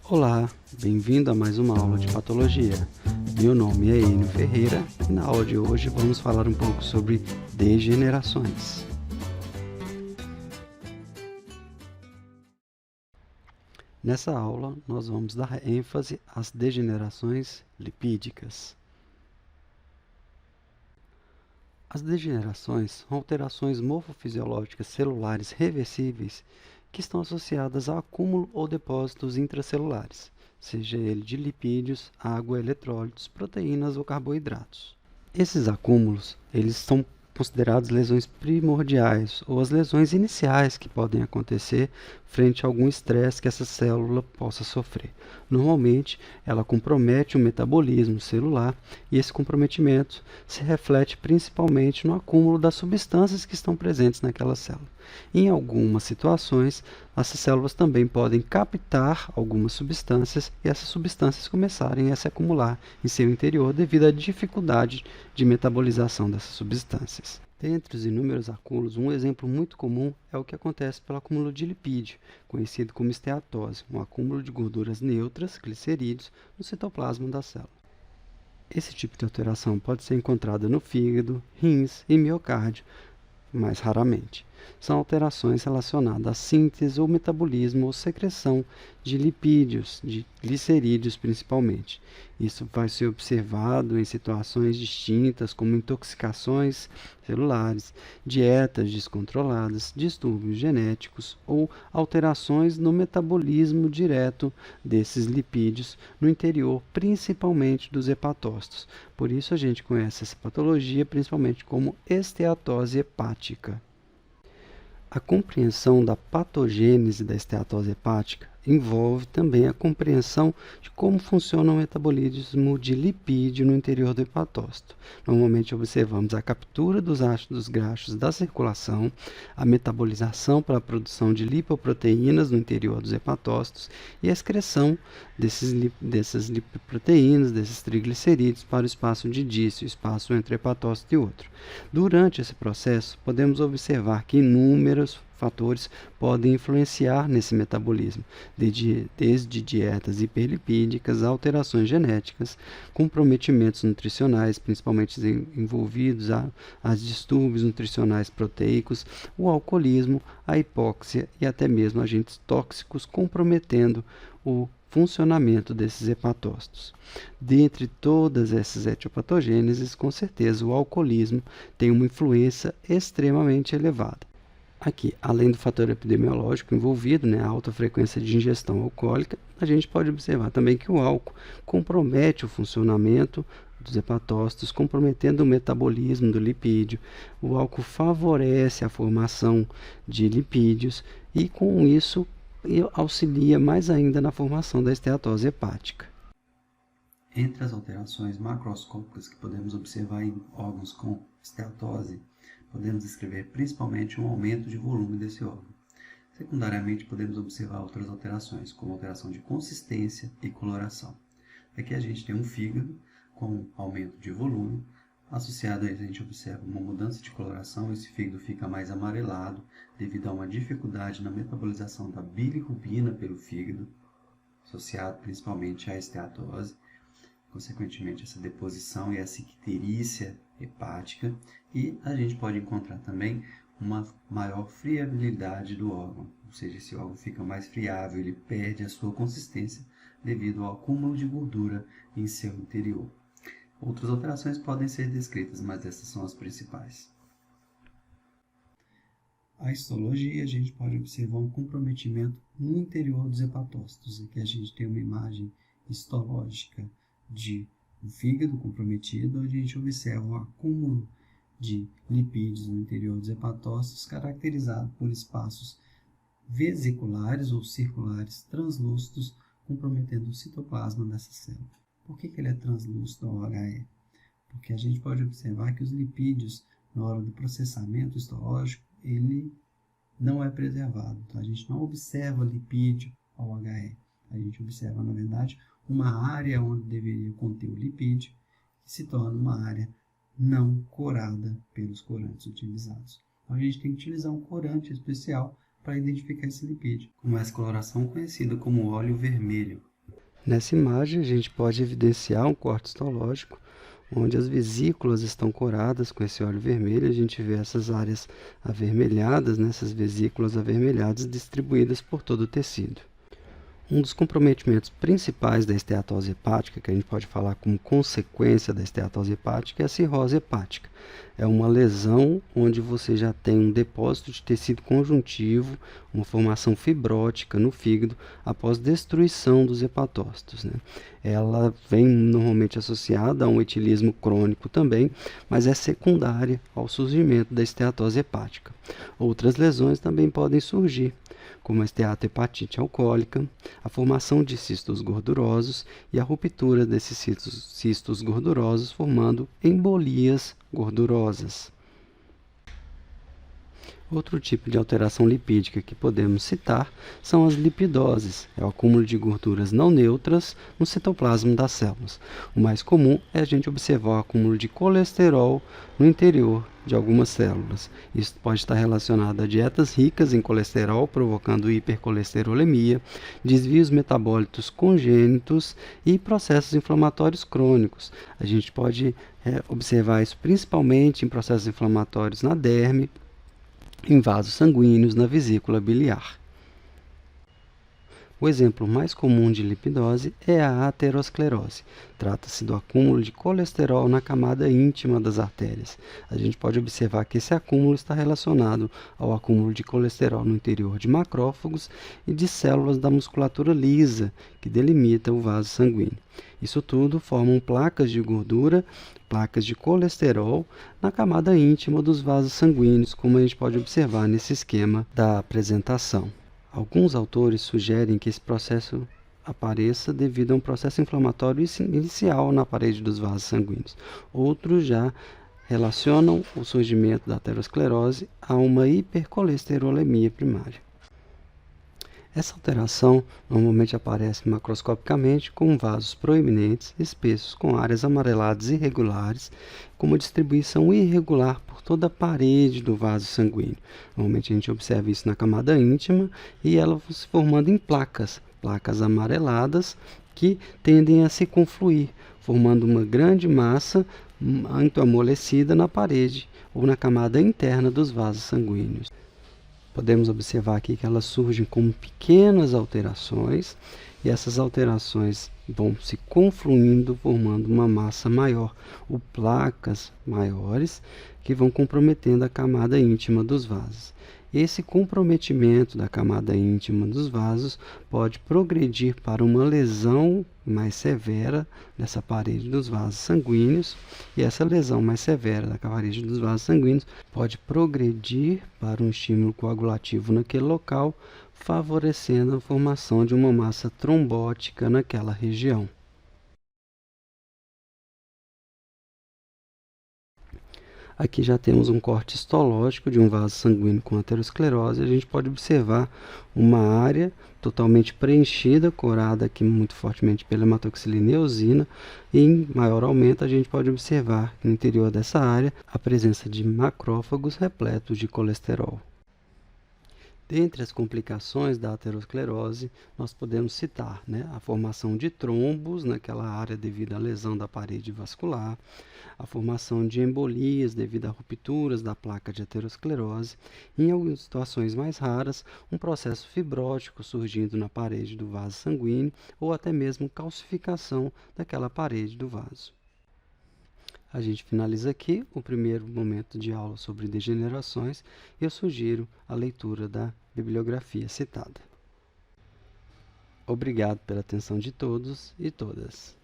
Olá, bem-vindo a mais uma aula de patologia. Meu nome é Enio Ferreira e na aula de hoje vamos falar um pouco sobre degenerações. Nessa aula, nós vamos dar ênfase às degenerações lipídicas. As degenerações são alterações morfofisiológicas celulares reversíveis que estão associadas ao acúmulo ou depósitos intracelulares, seja ele de lipídios, água, eletrólitos, proteínas ou carboidratos. Esses acúmulos, eles são considerados lesões primordiais ou as lesões iniciais que podem acontecer frente a algum estresse que essa célula possa sofrer. Normalmente, ela compromete o metabolismo celular e esse comprometimento se reflete principalmente no acúmulo das substâncias que estão presentes naquela célula. Em algumas situações, essas células também podem captar algumas substâncias e essas substâncias começarem a se acumular em seu interior devido à dificuldade de metabolização dessas substâncias. Dentre os inúmeros acúmulos, um exemplo muito comum é o que acontece pelo acúmulo de lipídio, conhecido como esteatose, um acúmulo de gorduras neutras, glicerídeos, no citoplasma da célula. Esse tipo de alteração pode ser encontrada no fígado, rins e miocárdio, mais raramente. São alterações relacionadas à síntese ou metabolismo ou secreção de lipídios, de glicerídeos principalmente. Isso vai ser observado em situações distintas, como intoxicações celulares, dietas descontroladas, distúrbios genéticos ou alterações no metabolismo direto desses lipídios no interior, principalmente dos hepatócitos. Por isso a gente conhece essa patologia principalmente como esteatose hepática. A compreensão da patogênese da esteatose hepática envolve também a compreensão de como funciona o metabolismo de lipídio no interior do hepatócito. Normalmente observamos a captura dos ácidos graxos da circulação, a metabolização para a produção de lipoproteínas no interior dos hepatócitos e a excreção dessas lipoproteínas, desses triglicerídeos para o espaço de Dício, o espaço entre hepatócito e outro. Durante esse processo, podemos observar que inúmeros fatores podem influenciar nesse metabolismo, desde dietas hiperlipídicas, alterações genéticas, comprometimentos nutricionais, principalmente envolvidos a distúrbios nutricionais proteicos, o alcoolismo, a hipóxia e até mesmo agentes tóxicos comprometendo o funcionamento desses hepatócitos. Dentre todas essas etiopatogêneses, com certeza o alcoolismo tem uma influência extremamente elevada. Aqui, além do fator epidemiológico envolvido, a alta frequência de ingestão alcoólica, a gente pode observar também que o álcool compromete o funcionamento dos hepatócitos, comprometendo o metabolismo do lipídio. O álcool favorece a formação de lipídios e, com isso, auxilia mais ainda na formação da esteatose hepática. Entre as alterações macroscópicas que podemos observar em órgãos com esteatose, podemos descrever principalmente um aumento de volume desse órgão. Secundariamente, podemos observar outras alterações, como alteração de consistência e coloração. Aqui a gente tem um fígado com aumento de volume, associado a isso a gente observa uma mudança de coloração, esse fígado fica mais amarelado devido a uma dificuldade na metabolização da bilirrubina pelo fígado, associado principalmente à esteatose. Consequentemente, essa deposição e essa icterícia hepática, e a gente pode encontrar também uma maior friabilidade do órgão, ou seja, esse órgão fica mais friável, ele perde a sua consistência devido ao acúmulo de gordura em seu interior. Outras alterações podem ser descritas, mas essas são as principais. A histologia, a gente pode observar um comprometimento no interior dos hepatócitos. Aqui a gente tem uma imagem histológica de um fígado comprometido, onde a gente observa um acúmulo de lipídios no interior dos hepatócitos, caracterizado por espaços vesiculares ou circulares translúcidos, comprometendo o citoplasma dessa célula. Por que ele é translúcido ao HE? Porque a gente pode observar que os lipídios, na hora do processamento histológico, ele não é preservado. Então, a gente não observa lipídio ao HE. A gente observa, na verdade, uma área onde deveria conter o lipídio, que se torna uma área não corada pelos corantes utilizados. Então, a gente tem que utilizar um corante especial para identificar esse lipídio, como essa coloração conhecida como óleo vermelho. Nessa imagem, a gente pode evidenciar um corte histológico, onde as vesículas estão coradas com esse óleo vermelho. A gente vê essas áreas avermelhadas, essas vesículas avermelhadas distribuídas por todo o tecido. Um dos comprometimentos principais da esteatose hepática, que a gente pode falar como consequência da esteatose hepática, é a cirrose hepática. É uma lesão onde você já tem um depósito de tecido conjuntivo, uma formação fibrótica no fígado após destruição dos hepatócitos. Ela vem normalmente associada a um etilismo crônico também, mas é secundária ao surgimento da esteatose hepática. Outras lesões também podem surgir, como a esteatohepatite alcoólica, a formação de cistos gordurosos e a ruptura desses cistos gordurosos, formando embolias gordurosas. Outro tipo de alteração lipídica que podemos citar são as lipidoses, é o acúmulo de gorduras não neutras no citoplasma das células. O mais comum é a gente observar o acúmulo de colesterol no interior de algumas células. Isso pode estar relacionado a dietas ricas em colesterol, provocando hipercolesterolemia, desvios metabólicos congênitos e processos inflamatórios crônicos. A gente pode observar isso principalmente em processos inflamatórios na derme, em vasos sanguíneos, na vesícula biliar. O exemplo mais comum de lipidose é a aterosclerose. Trata-se do acúmulo de colesterol na camada íntima das artérias. A gente pode observar que esse acúmulo está relacionado ao acúmulo de colesterol no interior de macrófagos e de células da musculatura lisa, que delimita o vaso sanguíneo. Isso tudo formam placas de gordura, placas de colesterol na camada íntima dos vasos sanguíneos, como a gente pode observar nesse esquema da apresentação. Alguns autores sugerem que esse processo apareça devido a um processo inflamatório inicial na parede dos vasos sanguíneos. Outros já relacionam o surgimento da aterosclerose a uma hipercolesterolemia primária. Essa alteração normalmente aparece macroscopicamente com vasos proeminentes, espessos, com áreas amareladas irregulares, com uma distribuição irregular por toda a parede do vaso sanguíneo. Normalmente a gente observa isso na camada íntima e ela se formando em placas amareladas que tendem a se confluir, formando uma grande massa muito amolecida na parede ou na camada interna dos vasos sanguíneos. Podemos observar aqui que elas surgem como pequenas alterações e essas alterações vão se confluindo, formando uma massa maior, ou placas maiores, que vão comprometendo a camada íntima dos vasos. Esse comprometimento da camada íntima dos vasos pode progredir para uma lesão mais severa dessa parede dos vasos sanguíneos, e essa lesão mais severa da parede dos vasos sanguíneos pode progredir para um estímulo coagulativo naquele local, favorecendo a formação de uma massa trombótica naquela região. Aqui já temos um corte histológico de um vaso sanguíneo com aterosclerose. A gente pode observar uma área totalmente preenchida, corada aqui muito fortemente pela hematoxilina e eosina, e em maior aumento a gente pode observar no interior dessa área a presença de macrófagos repletos de colesterol. Dentre as complicações da aterosclerose, nós podemos citar a formação de trombos naquela área devido à lesão da parede vascular, a formação de embolias devido a rupturas da placa de aterosclerose, e, em algumas situações mais raras, um processo fibrótico surgindo na parede do vaso sanguíneo ou até mesmo calcificação daquela parede do vaso. A gente finaliza aqui o primeiro momento de aula sobre degenerações e eu sugiro a leitura da bibliografia citada. Obrigado pela atenção de todos e todas.